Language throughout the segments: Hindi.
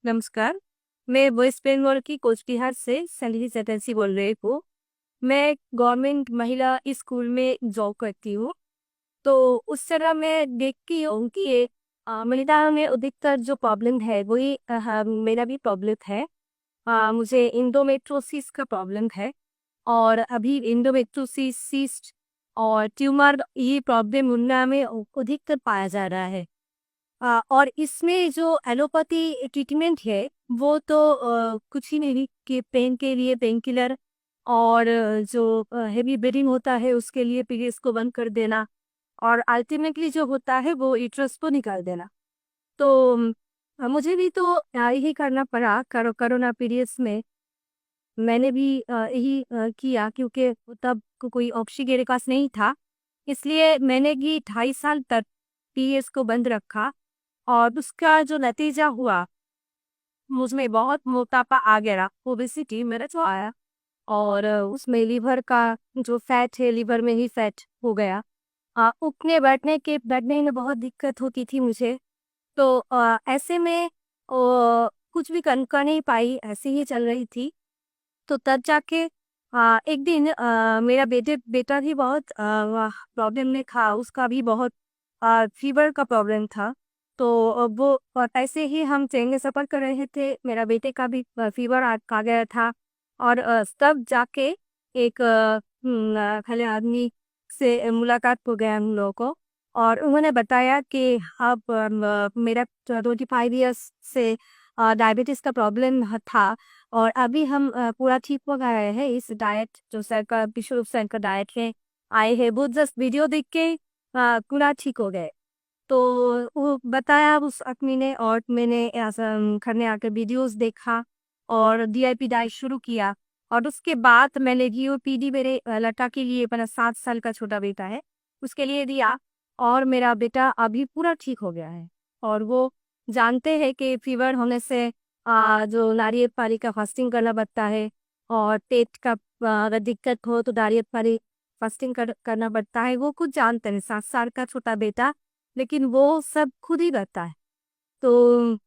नमस्कार। मैं वेस्ट बंगाल की कोचबिहार से संगीत चटर्जी बोल रही हूँ। मैं गवर्नमेंट महिला स्कूल में जॉब करती हूँ। तो उस तरह मैं देखती हूँ कि ये महिलाओं में अधिकतर जो प्रॉब्लम है वही मेरा भी प्रॉब्लम है। मुझे इंडोमेट्रोसिस का प्रॉब्लम है। और अभी इंडोमेट्रोसिस सिस्ट और ट्यूमर ये प्रॉब्लम उनमें में अधिकतर पाया जा रहा है। और इसमें जो एलोपैथी ट्रीटमेंट है वो तो कुछ ही नहीं कि पेन के लिए पेन किलर और जो हेवी ब्लीडिंग होता है उसके लिए पीरियड्स को बंद कर देना और अल्टीमेटली जो होता है वो यूट्रस को निकाल देना। तो मुझे भी तो यही करना पड़ा कोरोना पीरियड्स में। मैंने भी यही किया क्योंकि तब कोई ऑप्शन मेरे पास नहीं था। इसलिए मैंने भी 2.5 साल तक पीरियड्स को बंद रखा और उसका जो नतीजा हुआ मुझमें बहुत मोटापा आ गया, ओबेसिटी मेरा जो आया। और उसमें लीवर का जो फैट है लीवर में ही फैट हो गया। उठने बैठने में बहुत दिक्कत होती थी मुझे। तो ऐसे में कुछ भी कर नहीं पाई, ऐसे ही चल रही थी। तो तब जाके एक दिन मेरा बेटा भी बहुत प्रॉब्लम में था, उसका भी बहुत फीवर का प्रॉब्लम था। तो वो ऐसे ही हम ट्रेन में सफ़र कर रहे थे, मेरा बेटे का भी फीवर आ गया था। और तब जाके एक खले आदमी से मुलाकात हो गया हम लोगों को। और उन्होंने बताया कि अब मेरा 25 ईयर्स से डायबिटीज़ का प्रॉब्लम था। और अभी हम पूरा ठीक हो गए हैं। इस डाइट जो सरकार विश्व सर का डाइट है आए हैं, वो जस्ट वीडियो देख के पूरा ठीक हो गए। तो वो बताया उस आदमी ने और मैंने ऐसा घर में आकर वीडियोस देखा और डीआईपी डाइट शुरू किया। और उसके बाद मैंने जीओपीडी मेरे लड़का के लिए, मेरा 7 साल का छोटा बेटा है उसके लिए दिया। और मेरा बेटा अभी पूरा ठीक हो गया है। और वो जानते हैं कि फीवर होने से जो नारियल पानी का फास्टिंग करना पड़ता है। और पेट का अगर दिक्कत हो तो नारियल पानी फास्टिंग करना पड़ता है। वो कुछ जानते हैं, 7 साल का छोटा बेटा, लेकिन वो सब खुद ही करता है। तो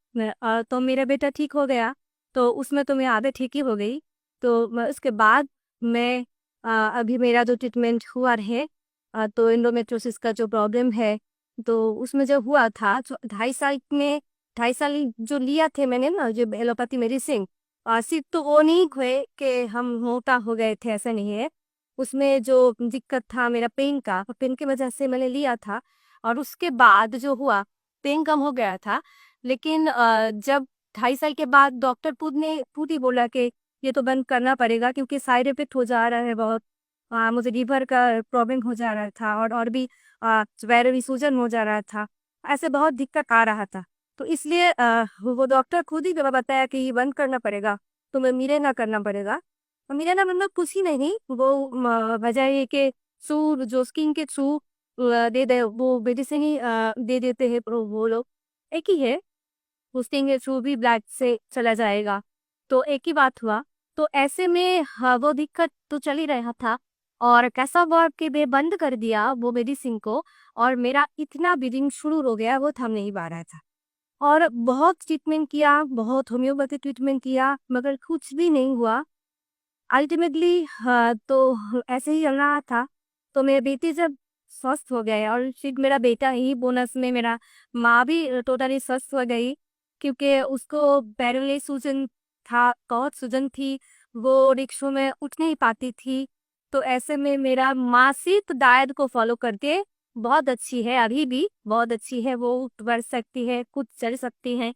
तो मेरा बेटा ठीक हो गया। तो उसमें तो मैं आधे ठीक ही हो गई। तो उसके बाद मैं अभी मेरा जो ट्रीटमेंट हुआ है, तो एंडोमेट्रोसिस का जो प्रॉब्लम है, तो उसमें जो हुआ था 2.5 साल में, 2.5 साल जो लिया थे मैंने ना जो एलोपैथी मेडिसिन, सिर्फ तो वो नहीं हुए कि हम मोटा हो गए थे, ऐसा नहीं है। उसमें जो दिक्कत था मेरा पेन की वजह से मैंने लिया था। और उसके बाद जो हुआ, पेन कम हो गया था। लेकिन जब 2.5 साल के बाद डॉक्टर खुद ही बोला कि ये तो बंद करना पड़ेगा क्योंकि साइड इफेक्ट हो जा रहा है बहुत। मुझे लीवर का प्रॉब्लम हो जा रहा था और भी पैरों में सूजन हो जा रहा था। ऐसे बहुत दिक्कत आ रहा था। तो इसलिए वो डॉक्टर खुद ही बताया कि ये बंद करना पड़ेगा, तुम्हें मिलेना करना पड़ेगा। और मिलेना मतलब कुछ ही नहीं, वो वजह ये कि थ्रू जो स्किन के थ्रू दे दे वो मेडिसिन ही दे देते हैं वो लोग। एक ही है, उसके थ्रू भी ब्लड से चला जाएगा। तो एक ही बात हुआ। तो ऐसे में वो दिक्कत तो चल ही रहा था। और कैसा हुआ कि मैं बंद कर दिया वो मेडिसिन को। और मेरा इतना ब्लीडिंग शुरू हो गया, वो थम नहीं पा रहा था। और बहुत ट्रीटमेंट किया, बहुत होम्योपैथी ट्रीटमेंट किया, मगर कुछ भी नहीं हुआ। अल्टीमेटली तो ऐसे ही चल रहा था। तो मेरे बेटी जब स्वस्थ हो गए और फिर मेरा बेटा ही बोनस में, मेरा माँ भी टोटली स्वस्थ हो गई क्योंकि उसको पैरों में सूजन था, बहुत सूजन थी। वो रिक्शों में उठ नहीं पाती थी। तो ऐसे में मेरा माँ सिर्फ डाइट को फॉलो करके बहुत अच्छी है, अभी भी बहुत अच्छी है, वो उठ बढ़ सकती है, खुद चल सकती है।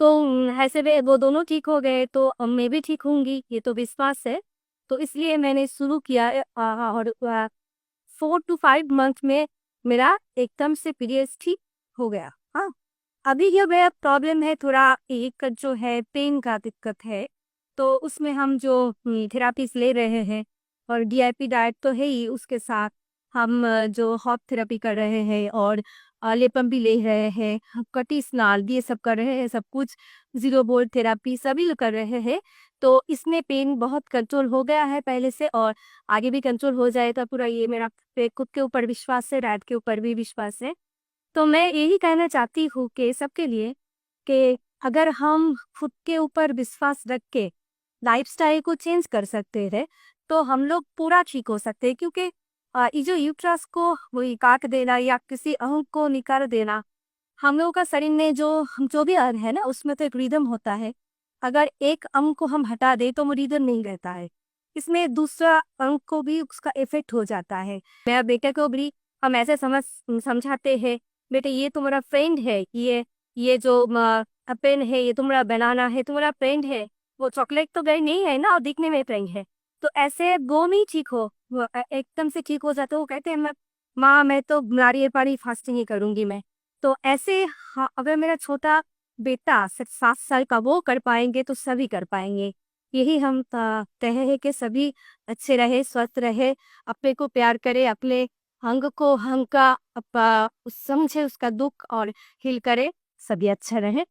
तो ऐसे में वो दोनों ठीक हो गए तो अब मैं भी ठीक होंगी, ये तो विश्वास है। तो इसलिए मैंने शुरू किया और 4 to 5 मंथ में मेरा एकदम से पीरियड्स ठीक हो गया। हाँ, अभी ये मेरा प्रॉब्लम है थोड़ा, एक जो है पेन का दिक्कत है। तो उसमें हम जो थेरापीज ले रहे हैं और डीआईपी डाइट तो है ही, उसके साथ हम जो हॉट थेरेपी कर रहे हैं और लेपम भी ले रहे हैं, कटी स्नाल ये सब कर रहे हैं, सब कुछ जीरो बोल्ट थेरापी सभी कर रहे हैं। तो इसमें पेन बहुत कंट्रोल हो गया है पहले से, और आगे भी कंट्रोल हो जाएगा पूरा। ये मेरा खुद के ऊपर विश्वास है, डाइट के ऊपर भी विश्वास है। तो मैं यही कहना चाहती हूँ कि सबके लिए कि अगर हम खुद के ऊपर विश्वास रख के लाइफस्टाइल को चेंज कर सकते हैं तो हम लोग पूरा ठीक हो सकते हैं, क्योंकि ये जो यूट्रस को वही काट देना या किसी अंग को निकाल देना, हम लोगों का शरीर में जो भी अंग है ना, उसमें तो एक रिदम होता है। अगर एक अंग को हम हटा दें तो वो रिदम नहीं रहता है, इसमें दूसरा अंग को भी उसका इफेक्ट हो जाता है। मेरा बेटा को भी हम ऐसे समझाते हैं, बेटे ये तुम्हारा फ्रेंड है, ये जो पेन है ये तुम्हारा बनाना है, तुम्हारा फ्रेंड है। वो चॉकलेट तो गई नहीं है ना, और दिखने में फ्रेंड है। तो ऐसे वो नहीं ठीक हो, वो एकदम से ठीक हो जाते हो, वो कहते हैं माँ मैं तो नारियल पानी फास्टिंग ही करूंगी मैं। तो ऐसे हाँ, अगर मेरा छोटा बेटा 7 साल का वो कर पाएंगे तो सभी कर पाएंगे। यही हम तय है कि सभी अच्छे रहे, स्वस्थ रहे, अपने को प्यार करे, अपने अंग को अंग का समझे उसका दुख और हील करे, सभी अच्छा रहे।